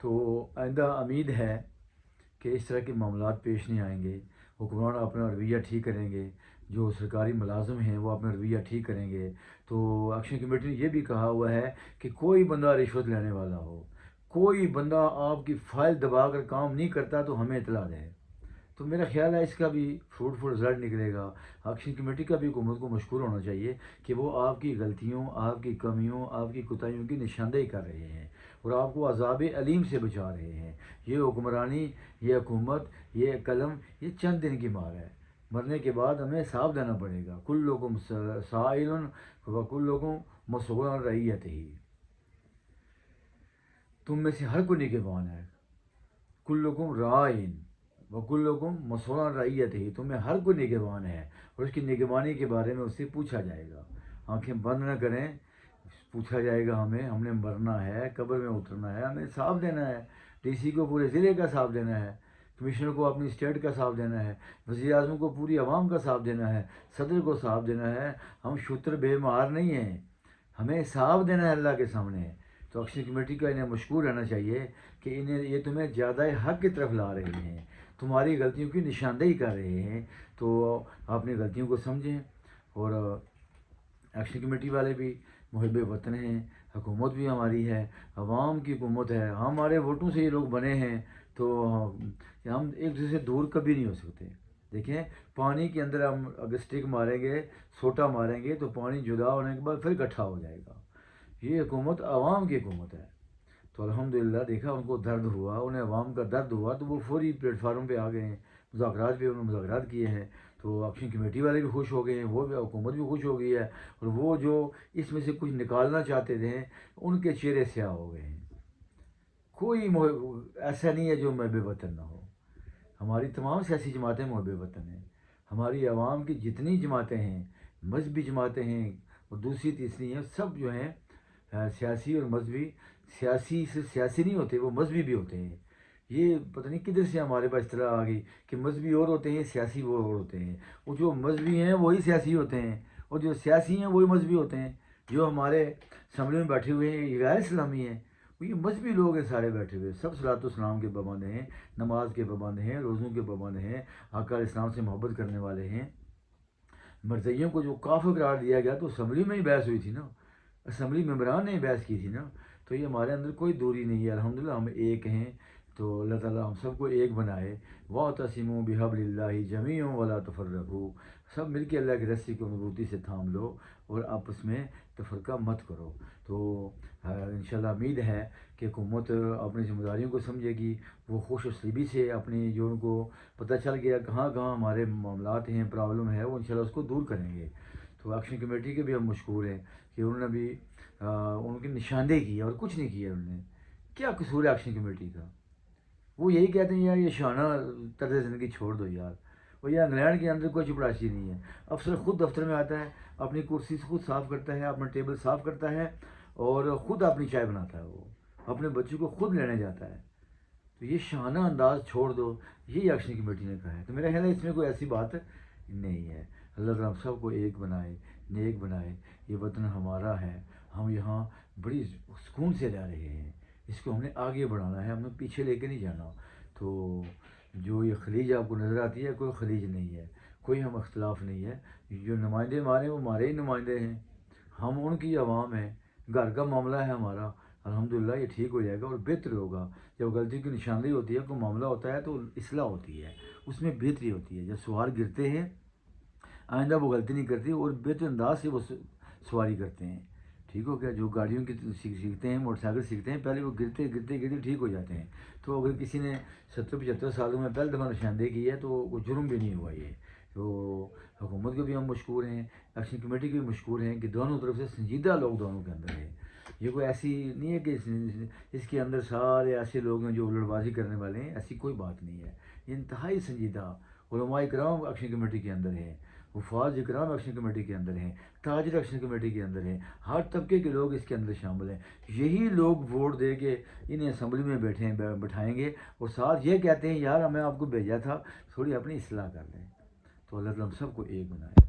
تو آئندہ امید ہے کہ اس طرح کے معاملات پیش نہیں آئیں گے، حکمران اپنا رویہ ٹھیک کریں گے، جو سرکاری ملازم ہیں وہ اپنا رویہ ٹھیک کریں گے۔ تو ایکشن کمیٹی نے یہ بھی کہا ہوا ہے کہ کوئی بندہ رشوت لینے والا ہو، کوئی بندہ آپ کی فائل دبا کر کام نہیں کرتا تو ہمیں اطلاع دے۔ تو میرا خیال ہے اس کا بھی فروٹفل رزلٹ نکلے گا۔ ایکشن کمیٹی کا بھی حکومت کو مشکور ہونا چاہیے کہ وہ آپ کی غلطیوں، آپ کی کمیوں، آپ کی کوتاہیوں کی نشاندہی کر رہے ہیں اور آپ کو عذاب علیم سے بچا رہے ہیں۔ یہ حکمرانی، یہ حکومت، یہ قلم، یہ چند دن کی مار ہے، مرنے کے بعد ہمیں حساب دینا پڑے گا۔ کلکم سائل و کلکم مسئول عن رعیتہ، تم میں سے ہر کوئی نگہبان ہے۔ کلکم رائن وکلکم مسئول عن رعیتہ، تم میں ہر کوئی نگہبان ہے اور اس کی نگہبانی کے بارے میں اس سے پوچھا جائے گا۔ آنکھیں بند نہ کریں، پوچھا جائے گا ہمیں، ہم نے مرنا ہے، قبر میں اترنا ہے، ہمیں حساب دینا ہے۔ ڈی سی کو پورے ضلع کا حساب دینا ہے، کمشنر کو اپنی اسٹیٹ کا حساب دینا ہے، وزیر اعظم کو پوری عوام کا حساب دینا ہے، صدر کو حساب دینا ہے۔ ہم شتر بے مار نہیں ہیں، ہمیں حساب دینا ہے اللہ کے سامنے۔ تو ایکشن کمیٹی کا انہیں مشکور رہنا چاہیے کہ یہ تمہیں زیادہ حق کی طرف لا رہے ہیں، تمہاری غلطیوں کی نشاندہی کر رہے ہیں۔ تو اپنی غلطیوں کو سمجھیں، اور ایکشن کمیٹی والے بھی محب وطن ہیں، حکومت بھی ہماری ہے، عوام کی حکومت ہے، ہمارے ووٹوں سے یہ لوگ بنے ہیں، تو ہم ایک دوسرے سے دور کبھی نہیں ہو سکتے۔ دیکھیں، پانی کے اندر ہم اگر اسٹک ماریں گے، سوٹا ماریں گے، تو پانی جدا ہونے کے بعد پھر اکٹھا ہو جائے گا۔ یہ حکومت عوام کی حکومت ہے۔ تو الحمدللہ دیکھا ان کو درد ہوا، انہیں عوام کا درد ہوا تو وہ فوری پلیٹ فارم پہ آ گئے ہیں، مذاکرات پہ انہوں نے مذاکرات کیے ہیں۔ تو ایکشن کمیٹی والے بھی خوش ہو گئے ہیں، وہ بھی، حکومت بھی خوش ہو گئی ہے، اور وہ جو اس میں سے کچھ نکالنا چاہتے تھے ان کے چہرے سیاہ ہو گئے ہیں۔ کوئی ایسا نہیں ہے جو محب وطن نہ ہو، ہماری تمام سیاسی جماعتیں محب وطن ہیں، ہماری عوام کی جتنی جماعتیں ہیں، مذہبی جماعتیں ہیں اور دوسری تیسری ہیں، سب جو ہیں سیاسی اور مذہبی، سیاسی سے سیاسی نہیں ہوتے، وہ مذہبی بھی ہوتے ہیں۔ یہ پتہ نہیں کدھر سے ہمارے پاس اطلاع آ گئی کہ مذہبی اور ہوتے ہیں، سیاسی وہ اور ہوتے ہیں۔ وہ جو مذہبی ہیں وہی سیاسی ہوتے ہیں، اور جو سیاسی ہیں وہی مذہبی ہوتے ہیں۔ جو ہمارے اسمبلی میں بیٹھے ہوئے ہیں یہ غیر اسلامی ہیں، وہ یہ مذہبی لوگ ہیں سارے بیٹھے ہوئے، سب صلاۃ والسلام کے پابند ہیں، نماز کے پابند ہیں، روزوں کے پابند ہیں، آقا علیہ السلام سے محبت کرنے والے ہیں۔ مرزائیوں کو جو کافر قرار دیا گیا تو اسمبلی میں ہی بحث ہوئی تھی نا، اسمبلی ممبران نے بحث کی تھی نا۔ تو یہ ہمارے اندر کوئی دوری نہیں ہے، الحمدللہ ہم ایک ہیں۔ تو اللہ تعالیٰ ہم سب کو ایک بنائے۔ وَاعْتَصِمُوا بِحَبْلِ اللَّهِ جَمِيعًا وَلَا تَفَرَّقُوا، سب مل کے اللہ کی رسی کو مضبوطی سے تھام لو اور آپس میں تفرقہ مت کرو۔ تو انشاءاللہ امید ہے کہ حکومت اپنی ذمہ داریوں کو سمجھے گی، وہ خوش اسلوبی سے اپنی جو ان کو پتہ چل گیا کہاں کہاں ہمارے معاملات ہیں، پرابلم ہے، وہ انشاءاللہ اس کو دور کریں گے۔ تو ایکشن کمیٹی کے بھی ہم مشکور ہیں کہ انہوں نے بھی ان کی نشاندہی کی اور کچھ نہیں کیا۔ انہوں نے کیا قصور ہے ایکشن کمیٹی کا؟ وہ یہی کہتے ہیں یار یہ شانہ طرز زندگی چھوڑ دو یار، وہ یہ انگلینڈ کے اندر کوئی چپڑاسی نہیں ہے، افسر خود دفتر میں آتا ہے، اپنی کرسی سے خود صاف کرتا ہے، اپنا ٹیبل صاف کرتا ہے اور خود اپنی چائے بناتا ہے، وہ اپنے بچوں کو خود لینے جاتا ہے۔ تو یہ شانہ انداز چھوڑ دو، یہی ایکشن کمیٹی نے کہا ہے۔ تو میرا خیال ہے اس میں کوئی ایسی بات نہیں ہے۔ اللہ تعالیٰ ہم سب کو ایک بنائے، نیک بنائے۔ یہ وطن ہمارا ہے، ہم یہاں بڑی سکون سے رہ رہے ہیں، اس کو ہم نے آگے بڑھانا ہے، ہم نے پیچھے لے کے نہیں جانا۔ تو جو یہ خلیج آپ کو نظر آتی ہے کوئی خلیج نہیں ہے، کوئی ہم اختلاف نہیں ہے۔ جو نمائندے ہمارے ہیں وہ ہمارے ہی نمائندے ہیں، ہم ان کی عوام ہیں، گھر کا معاملہ ہے ہمارا۔ الحمدللہ یہ ٹھیک ہو جائے گا اور بہتر ہوگا۔ جب غلطی کی نشاندہی ہوتی ہے، کوئی معاملہ ہوتا ہے تو اصلاح ہوتی ہے، اس میں بہتری ہوتی ہے۔ جب سوار گرتے ہیں آئندہ وہ غلطی نہیں کرتی اور بہتر انداز سے وہ سواری کرتے ہیں۔ ٹھیک ہو گیا؟ جو گاڑیوں کی سیکھتے ہیں، موٹر سائیکل سیکھتے ہیں، پہلے وہ گرتے گرتے گرتے ٹھیک ہو جاتے ہیں۔ تو اگر کسی نے 70-75 سالوں میں پہلی دفعہ نشاندہی کی ہے تو وہ جرم بھی نہیں ہوا یہ۔ تو حکومت کو بھی ہم مشکور ہیں، ایکشن کمیٹی کے بھی مشکور ہیں کہ دونوں طرف سے سنجیدہ لوگ دونوں کے اندر ہیں۔ یہ کوئی ایسی نہیں ہے کہ اس کے اندر سارے ایسے لوگ ہیں جو الٹ بازی کرنے والے ہیں، ایسی کوئی بات نہیں ہے۔ یہ انتہائی سنجیدہ علماء کرام ایکشن کمیٹی کے اندر ہیں، حفاظ اکرام ایکشن کمیٹی کے اندر ہیں، تاجر ایکشن کمیٹی کے اندر ہیں، ہر طبقے کے لوگ اس کے اندر شامل ہیں۔ یہی لوگ ووٹ دے کے انہیں اسمبلی میں بٹھائیں گے اور ساتھ یہ کہتے ہیں یار ہمیں آپ کو بھیجا تھا، تھوڑی اپنی اصلاح کر لیں۔ تو اللہ تعالیٰ ہم سب کو ایک بنائے۔